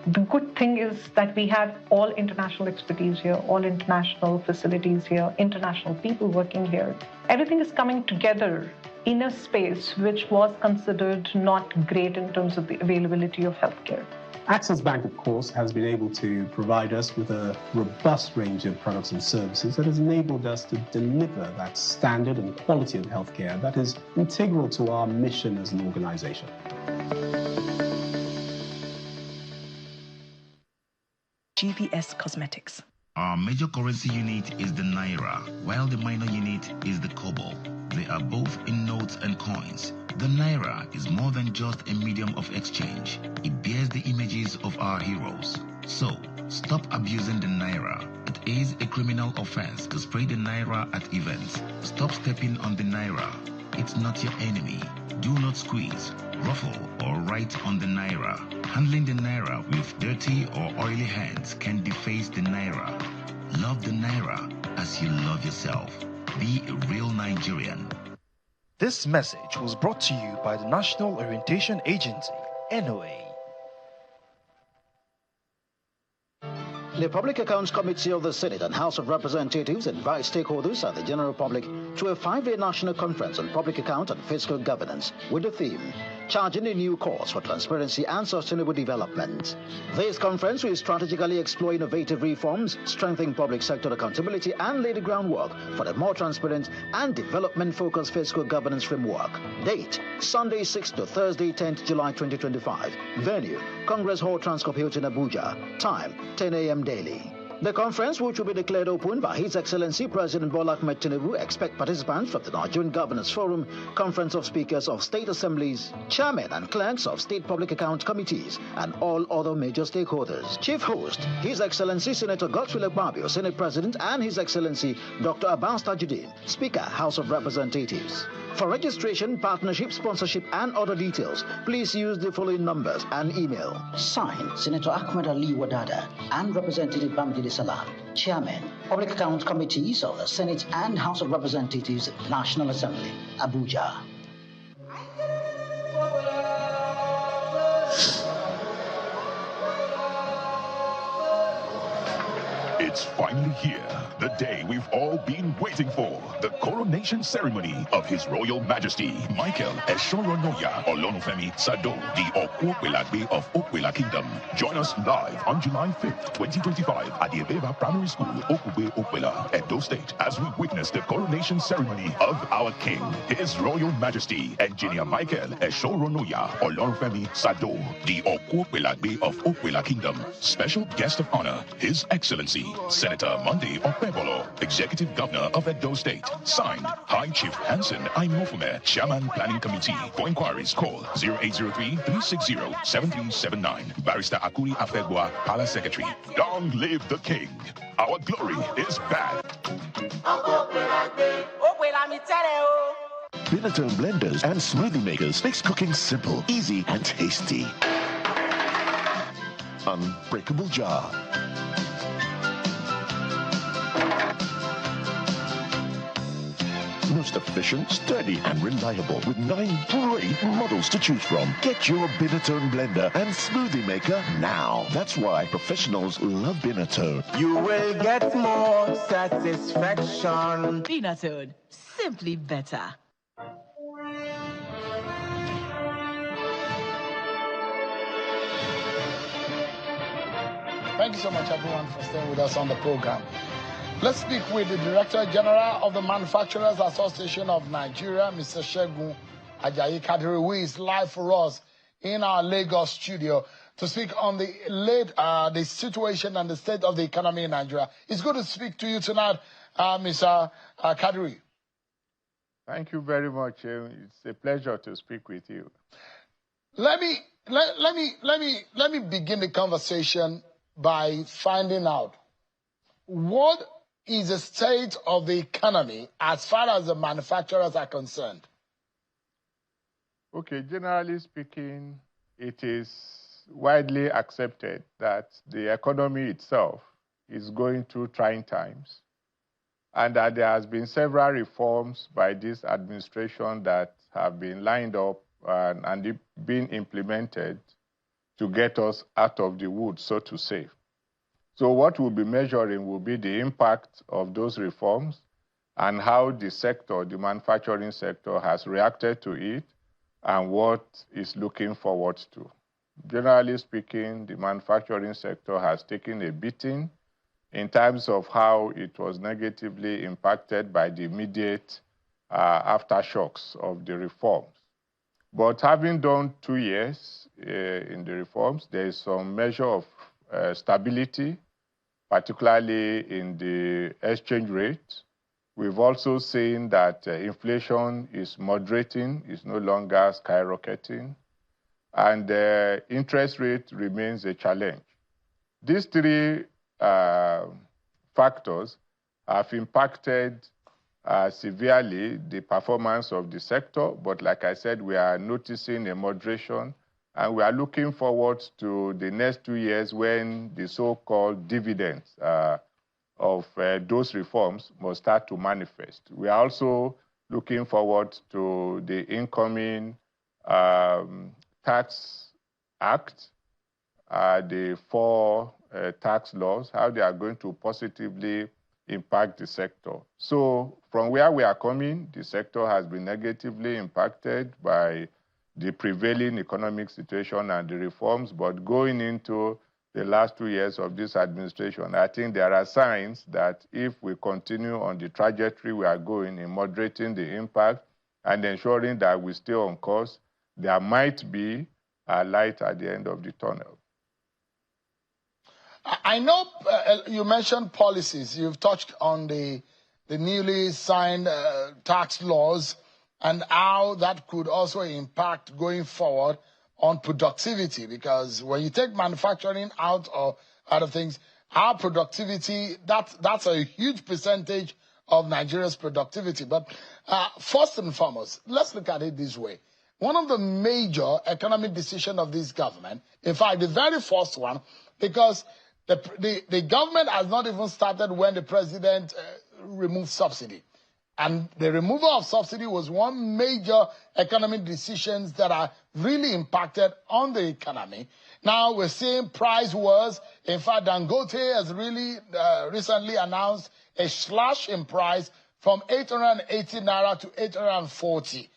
[SPEAKER 17] The good thing is that we have all international expertise here, all international facilities here, international people working here. Everything is coming together in a space which was considered not great in terms of the availability of healthcare.
[SPEAKER 16] Access Bank, of course, has been able to provide us with a robust range of products and services that has enabled us to deliver that standard and quality of healthcare that is integral to our mission as an organization.
[SPEAKER 18] GPS Cosmetics.
[SPEAKER 19] Our major currency unit is the Naira, while the minor unit is the Kobo. They are both in notes and coins. The Naira is more than just a medium of exchange. It bears the images of our heroes. So, stop abusing the Naira. It is a criminal offense to spray the Naira at events. Stop stepping on the Naira. It's not your enemy. Do not squeeze, ruffle, or write on the Naira. Handling the Naira with dirty or oily hands can deface the Naira. Love the Naira as you love yourself. Be a real Nigerian.
[SPEAKER 20] This message was brought to you by the National Orientation Agency, NOA.
[SPEAKER 21] The Public Accounts Committee of the Senate and House of Representatives invite stakeholders and the general public to a 5-day national conference on public account and fiscal governance with the theme, Charging a New Course for Transparency and Sustainable Development. This conference will strategically explore innovative reforms, strengthen public sector accountability, and lay the groundwork for a more transparent and development-focused fiscal governance framework. Date, Sunday 6th to Thursday 10th July 2025. Venue, Congress Hall Transcorp Hilton, Abuja. Time, 10 a.m. daily. The conference, which will be declared open by His Excellency President Bola Ahmed Tinubu, expect participants from the Nigerian Governors Forum, Conference of Speakers of State Assemblies, Chairmen and Clerks of State Public Account Committees, and all other major stakeholders. Chief host, His Excellency Senator Godswill Akpabio, Senate President, and His Excellency Dr. Abbas Tajuddin, Speaker, House of Representatives. For registration, partnership, sponsorship, and other details, please use the following numbers and email. Signed, Senator Ahmed Ali Wadada and Representative Bamjidi Salam, Chairman, Public Accounts Committees of the Senate and House of Representatives, National Assembly, Abuja.
[SPEAKER 22] It's finally here, the day we've all been waiting for. The coronation ceremony of His Royal Majesty, Michael Eshoronoya Olonufemi Sado, the Okwelagbe of Okwela Kingdom. Join us live on July 5th, 2025 at the Ebeba Primary School, Okube, Okwela, Edo State, as we witness the coronation ceremony of our King, His Royal Majesty, Engineer Michael Eshoronoya Olonufemi Sado, the Okwelagbe of Okwela Kingdom. Special guest of honor, His Excellency Senator Monday Okpebolo, Executive Governor of Edo State. Signed, High Chief Hansen Aimofume, Chairman Planning Committee. For inquiries, call 0803-360-7379. Barrister Akuri Afegwa, Palace Secretary. Long live the King. Our glory is back.
[SPEAKER 23] Binatone blenders and smoothie makers makes cooking simple, easy, and tasty. Unbreakable jar. No most efficient, sturdy, and reliable with 9 great models to choose from. Get your Binatone blender and smoothie maker now. That's why professionals love Binatone.
[SPEAKER 13] You will get more satisfaction.
[SPEAKER 11] Binatone, simply better.
[SPEAKER 1] Thank you so much, everyone, for staying with us on the program. Let's speak with the Director General of the Manufacturers Association of Nigeria, Mr. Segun Ajayi Kadiri, who is live for us in our Lagos studio to speak on the situation and the state of the economy in Nigeria. It's good to speak to you tonight, Mr. Kadiri.
[SPEAKER 7] Thank you very much. It's a pleasure to speak with you.
[SPEAKER 1] Let me begin the conversation by finding out what is the state of the economy as far as the manufacturers are concerned.
[SPEAKER 7] Okay, generally speaking, it is widely accepted that the economy itself is going through trying times, and that there has been several reforms by this administration that have been lined up and being implemented to get us out of the woods, so to say. So what we'll be measuring will be the impact of those reforms and how the sector, the manufacturing sector, has reacted to it and what is looking forward to. Generally speaking, the manufacturing sector has taken a beating in terms of how it was negatively impacted by the immediate aftershocks of the reforms. But having done 2 years in the reforms, there is some measure of stability, particularly in the exchange rate. We've also seen that inflation is moderating, is no longer skyrocketing, and interest rate remains a challenge. These 3 factors have impacted severely the performance of the sector, but like I said, we are noticing a moderation, and we are looking forward to the next 2 years when the so-called dividends of those reforms must start to manifest. We are also looking forward to the incoming tax act, the 4 tax laws, how they are going to positively impact the sector. So from where we are coming, the sector has been negatively impacted by the prevailing economic situation and the reforms, but going into the last 2 years of this administration, I think there are signs that if we continue on the trajectory we are going in moderating the impact and ensuring that we stay on course, there might be a light at the end of the tunnel.
[SPEAKER 1] I know you mentioned policies. You've touched on the newly signed tax laws and how that could also impact going forward on productivity, because when you take manufacturing out of things, our productivity, that's a huge percentage of Nigeria's productivity. But first and foremost, let's look at it this way. One of the major economic decisions of this government, in fact, the very first one, because the government has not even started when the president removed subsidy. And the removal of subsidy was one major economic decisions that are really impacted on the economy. Now we're seeing price wars. In fact, Dangote has really recently announced a slash in price from 880 naira to 840.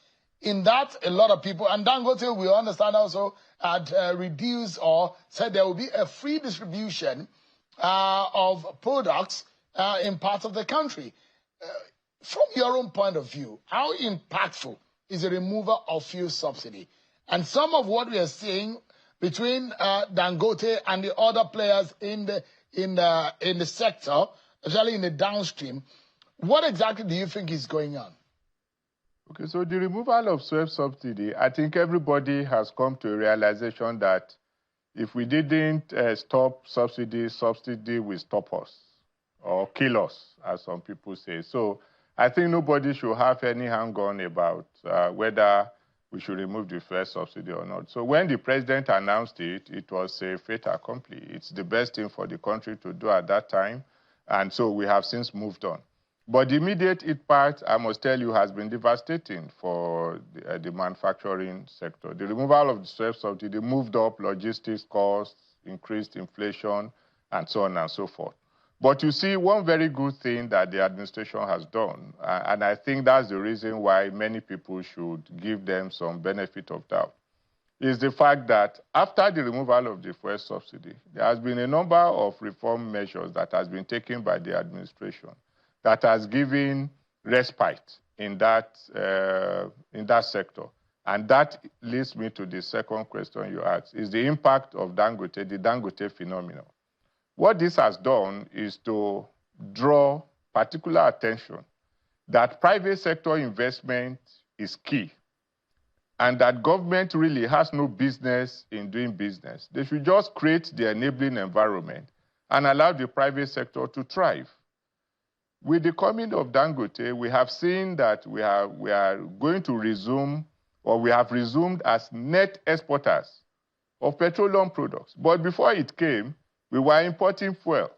[SPEAKER 1] In that, a lot of people, and Dangote, we understand also, had reduced or said there will be a free distribution of products in parts of the country. From your own point of view, how impactful is the removal of fuel subsidy? And some of what we are seeing between Dangote and the other players in the sector, especially in the downstream, what exactly do you think is going on?
[SPEAKER 7] Okay, so the removal of fuel subsidy, I think everybody has come to a realization that if we didn't stop subsidy will stop us or kill us, as some people say. So I think nobody should have any hang-on about whether we should remove the fuel subsidy or not. So when the president announced it, it was a fait accompli. It's the best thing for the country to do at that time. And so we have since moved on. But the immediate impact, I must tell you, has been devastating for the manufacturing sector. The removal of the SWEP subsidy moved up logistics costs, increased inflation, and so on and so forth. But you see, one very good thing that the administration has done, and I think that's the reason why many people should give them some benefit of doubt, is the fact that after the removal of the fuel subsidy, there has been a number of reform measures that has been taken by the administration that has given respite in that sector. And that leads me to the second question you asked, is the impact of Dangote, the Dangote phenomenon. What this has done is to draw particular attention that private sector investment is key and that government really has no business in doing business. They should just create the enabling environment and allow the private sector to thrive. With the coming of Dangote, we have seen that we are going to resume, or we have resumed as net exporters of petroleum products. But before it came, we were importing fuel,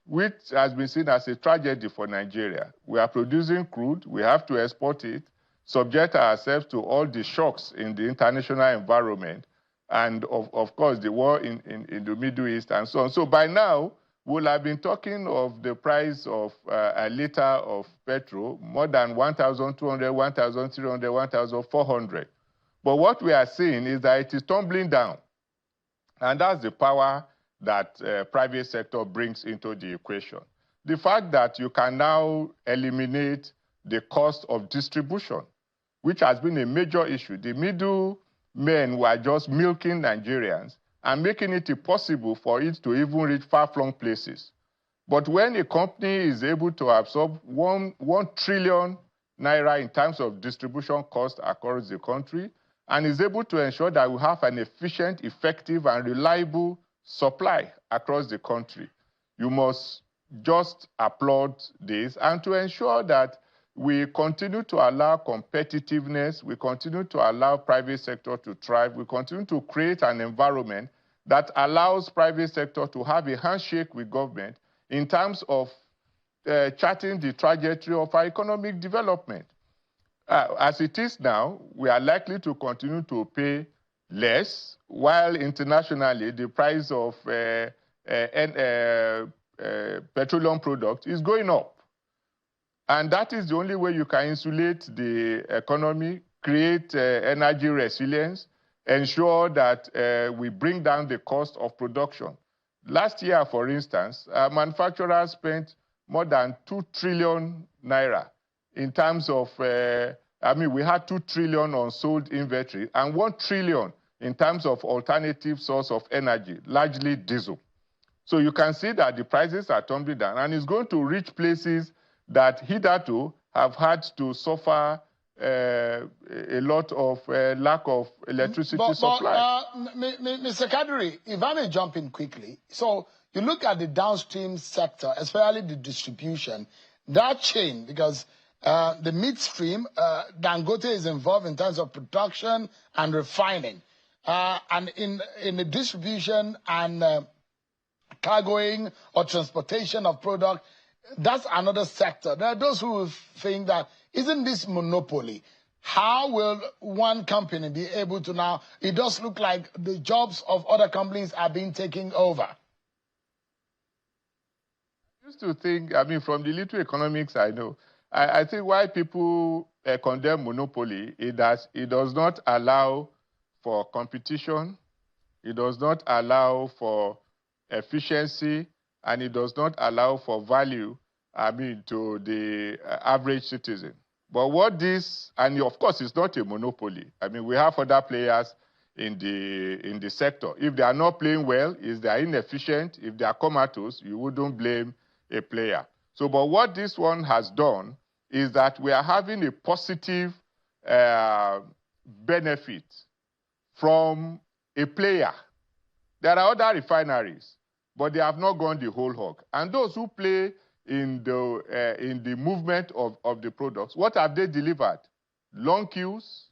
[SPEAKER 7] which has been seen as a tragedy for Nigeria. We are producing crude, we have to export it, subject ourselves to all the shocks in the international environment, and of course the war in the Middle East and so on. So by now, we'll have been talking of the price of a liter of petrol more than 1,200, 1,300, 1,400. But what we are seeing is that it is tumbling down. And that's the power that private sector brings into the equation. The fact that you can now eliminate the cost of distribution, which has been a major issue. The middlemen were just milking Nigerians and making it impossible for it to even reach far-flung places. But when a company is able to absorb 1 trillion naira in terms of distribution cost across the country, and is able to ensure that we have an efficient, effective, and reliable supply across the country, you must just applaud this, and to ensure that we continue to allow competitiveness, we continue to allow private sector to thrive, we continue to create an environment that allows private sector to have a handshake with government in terms of charting the trajectory of our economic development. As it is now, we are likely to continue to pay less, while internationally the price of petroleum products is going up. And that is the only way you can insulate the economy, create energy resilience, ensure that we bring down the cost of production. Last year, for instance, manufacturers spent more than 2 trillion naira in terms of, we had 2 trillion on sold inventory and 1 trillion in terms of alternative source of energy, largely diesel. So you can see that the prices are tumbling down, and it's going to reach places that hitherto have had to suffer a lot of lack of electricity supply.
[SPEAKER 1] Mr. Kadri, if I may jump in quickly. So you look at the downstream sector, especially the distribution, that chain, because the midstream, Dangote is involved in terms of production and refining. And in the distribution and cargoing or transportation of product, that's another sector. There are those who think that, isn't this monopoly? How will one company be able to now, it does look like the jobs of other companies are being taken over.
[SPEAKER 7] I used to think, from the little economics I know, I think why people condemn monopoly is that it does not allow for competition, it does not allow for efficiency, and it does not allow for value, to the average citizen. But what this, and of course it's not a monopoly. We have other players in the sector. If they are not playing well, if they are inefficient, if they are comatose, you wouldn't blame a player. So, but what this one has done is that we are having a positive benefit from a player. There are other refineries, but they have not gone the whole hog. And those who play in the movement of the products, what have they delivered? Long queues,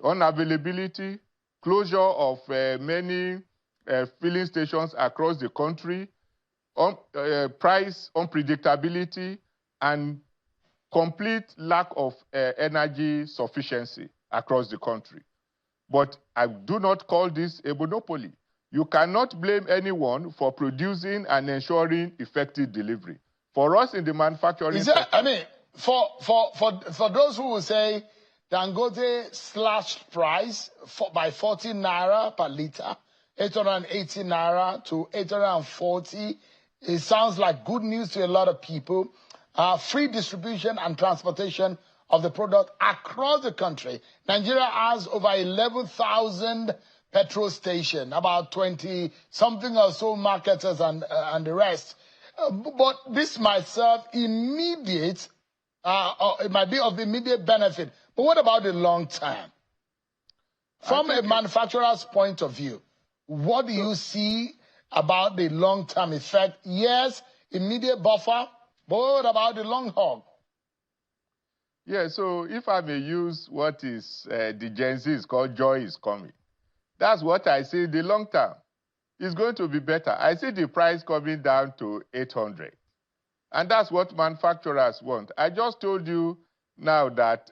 [SPEAKER 7] unavailability, closure of many filling stations across the country, price unpredictability, and complete lack of energy sufficiency across the country. But I do not call this a monopoly. You cannot blame anyone for producing and ensuring effective delivery. For us in the manufacturing sector,
[SPEAKER 1] I mean, for those who will say Dangote slashed price by 40 naira per liter, 880 naira to 840, it sounds like good news to a lot of people. Free distribution and transportation of the product across the country. Nigeria has over 11,000 petrol stations, about 20-something or so marketers and the rest. But this might serve immediate, or it might be of immediate benefit. But what about the long term? From a manufacturer's point of view, what do you see about the long-term effect? Yes, immediate buffer, but what about the long haul?
[SPEAKER 7] Yeah, so if I may use what is the Gen Z is called joy is coming. That's what I see the long term. It's going to be better. I see the price coming down to 800. And that's what manufacturers want. I just told you now that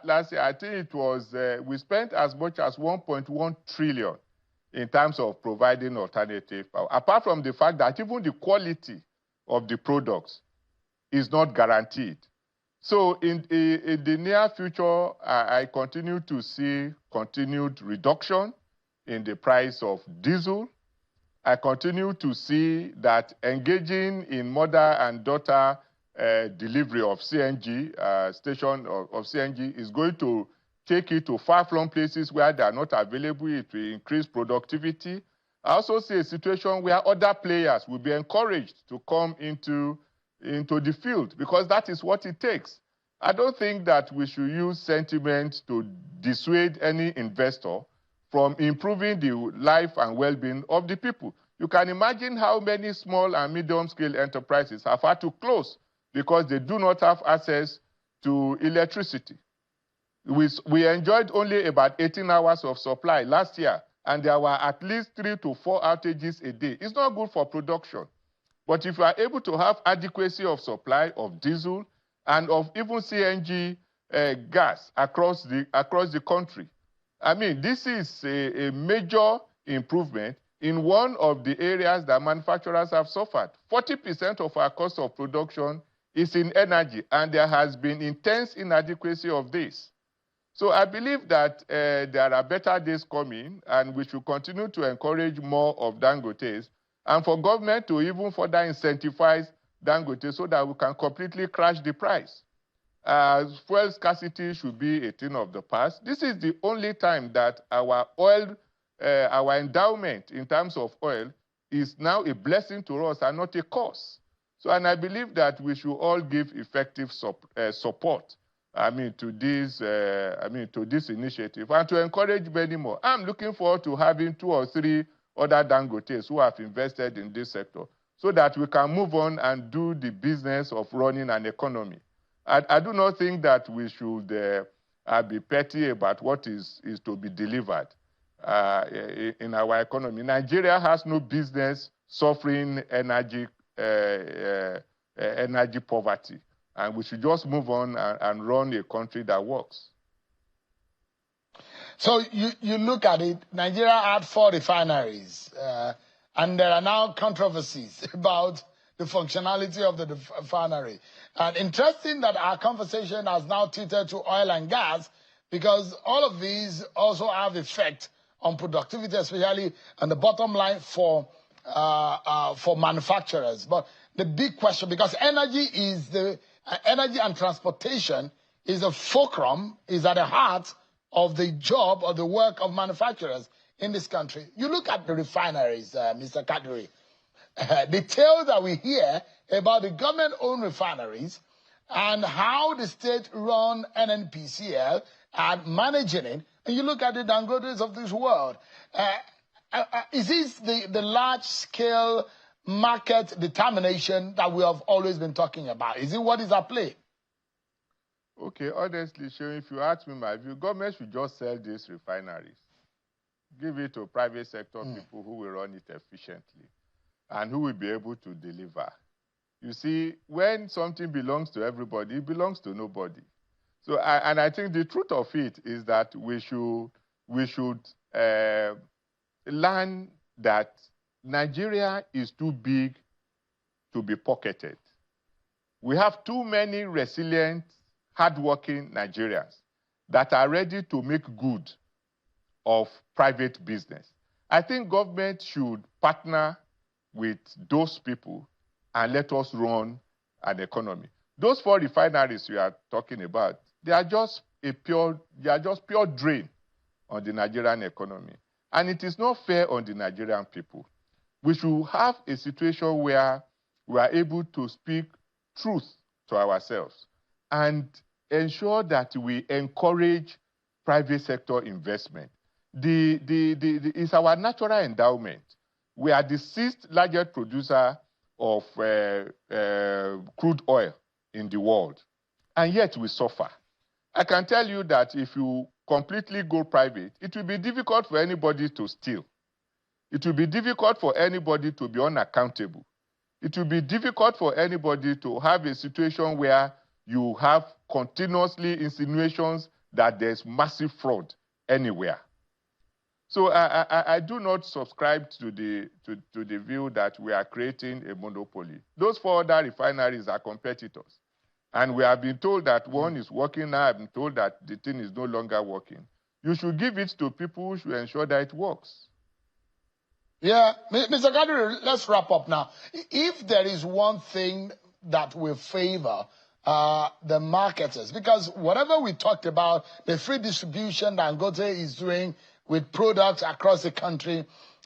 [SPEAKER 7] last year, I think it was, we spent as much as 1.1 trillion in terms of providing alternative power. Apart from the fact that even the quality of the products is not guaranteed. So in the near future, I continue to see continued reduction in the price of diesel. I continue to see that engaging in mother and daughter delivery of CNG, station of CNG, is going to take it to far-flung places where they are not available. It will increase productivity. I also see a situation where other players will be encouraged to come into the field, because that is what it takes. I don't think that we should use sentiment to dissuade any investor from improving the life and well-being of the people. You can imagine how many small and medium-scale enterprises have had to close because they do not have access to electricity. We enjoyed only about 18 hours of supply last year, and there were at least 3 to 4 outages a day. It's not good for production. But if you are able to have adequacy of supply of diesel and of even CNG gas across the country, I mean, this is a major improvement in one of the areas that manufacturers have suffered. 40% of our cost of production is in energy, and there has been intense inadequacy of this. So I believe that there are better days coming, and we should continue to encourage more of Dangotes, and for government to even further incentivize Dangote so that we can completely crash the price. Fuel scarcity should be a thing of the past. This is the only time that our oil, our endowment in terms of oil is now a blessing to us and not a curse. So, and I believe that we should all give effective support, to this initiative, and to encourage many more. I'm looking forward to having 2 or 3 other Dangotes who have invested in this sector, so that we can move on and do the business of running an economy. I do not think that we should be petty about what is to be delivered in our economy. Nigeria has no business suffering energy poverty, and we should just move on and run a country that works.
[SPEAKER 1] So you look at it, Nigeria had 4 refineries, and there are now controversies about the functionality of the refinery. And interesting that our conversation has now tilted to oil and gas, because all of these also have effect on productivity, especially on the bottom line for manufacturers. But the big question, because energy and transportation is a fulcrum, is at the heart of the job or the work of manufacturers in this country. You look at the refineries, Mr. Kaduri. The tale that we hear about the government-owned refineries and how the state-run NNPCL are managing it, and you look at the Dangotes of this world. Is this the large-scale market determination that we have always been talking about? Is it what is at play?
[SPEAKER 7] Okay, honestly, Sean, if you ask me my view, government should just sell these refineries. Give it to private sector people who will run it efficiently and who will be able to deliver. You see, when something belongs to everybody, it belongs to nobody. So, I think the truth of it is that we should learn that Nigeria is too big to be pocketed. We have too many resilient, hardworking Nigerians that are ready to make good of private business. I think government should partner with those people and let us run an economy. Those 4 refineries we are talking about, they are just pure drain on the Nigerian economy. And it is not fair on the Nigerian people. We should have a situation where we are able to speak truth to ourselves and ensure that we encourage private sector investment. It's our natural endowment. We are the 6th largest producer of crude oil in the world, and yet we suffer. I can tell you that if you completely go private, it will be difficult for anybody to steal. It will be difficult for anybody to be unaccountable. It will be difficult for anybody to have a situation where you have continuously insinuations that there's massive fraud anywhere. So I do not subscribe to the view that we are creating a monopoly. Those 4 other refineries are competitors. And we have been told that one is working now. I've been told that the thing is no longer working. You should give it to people who should ensure that it works.
[SPEAKER 1] Yeah, Mr. Kadri, let's wrap up now. If there is one thing that will favor the marketers, because whatever we talked about, the free distribution that Dangote is doing with products across the country,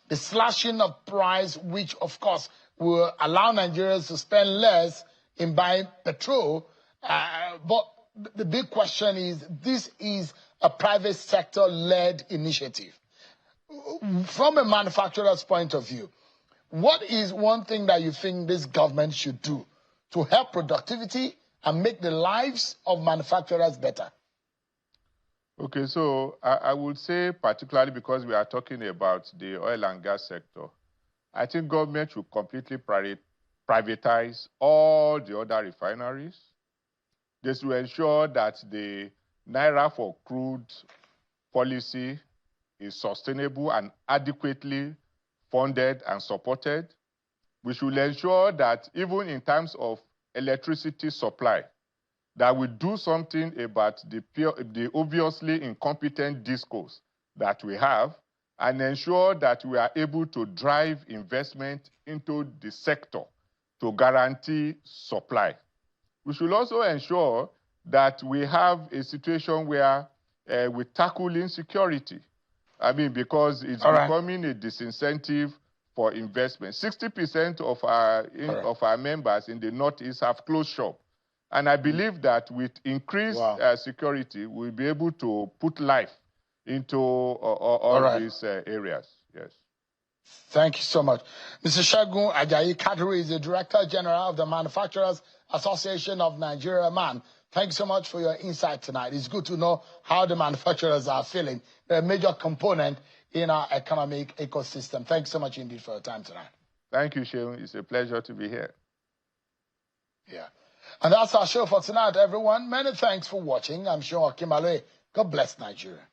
[SPEAKER 1] the slashing of price, which of course will allow Nigerians to spend less in buying petrol. But the big question is, this is a private sector-led initiative. From a manufacturer's point of view, what is one thing that you think this government should do to help productivity and make the lives of manufacturers better?
[SPEAKER 7] Okay, so I would say, particularly because we are talking about the oil and gas sector, I think government should completely privatize all the other refineries. This will ensure that the Naira for crude policy is sustainable and adequately funded and supported. We should ensure that even in terms of electricity supply, that we do something about the obviously incompetent discourse that we have, and ensure that we are able to drive investment into the sector to guarantee supply. We should also ensure that we have a situation where we tackle insecurity. I mean, because it's becoming a disincentive for investment. 60% of our members in the Northeast have closed shop. And I believe that with increased security, we'll be able to put life into all these areas. Yes.
[SPEAKER 1] Thank you so much. Mr. Segun Ajayi Kadri is the Director General of the Manufacturers Association of Nigeria, MAN. Thank you so much for your insight tonight. It's good to know how the manufacturers are feeling. They're a major component in our economic ecosystem. Thanks so much indeed for your time tonight.
[SPEAKER 7] Thank you, Sheung. It's a pleasure to be here.
[SPEAKER 1] Yeah. And that's our show for tonight, everyone. Many thanks for watching. I'm Seun Okimale. God bless Nigeria.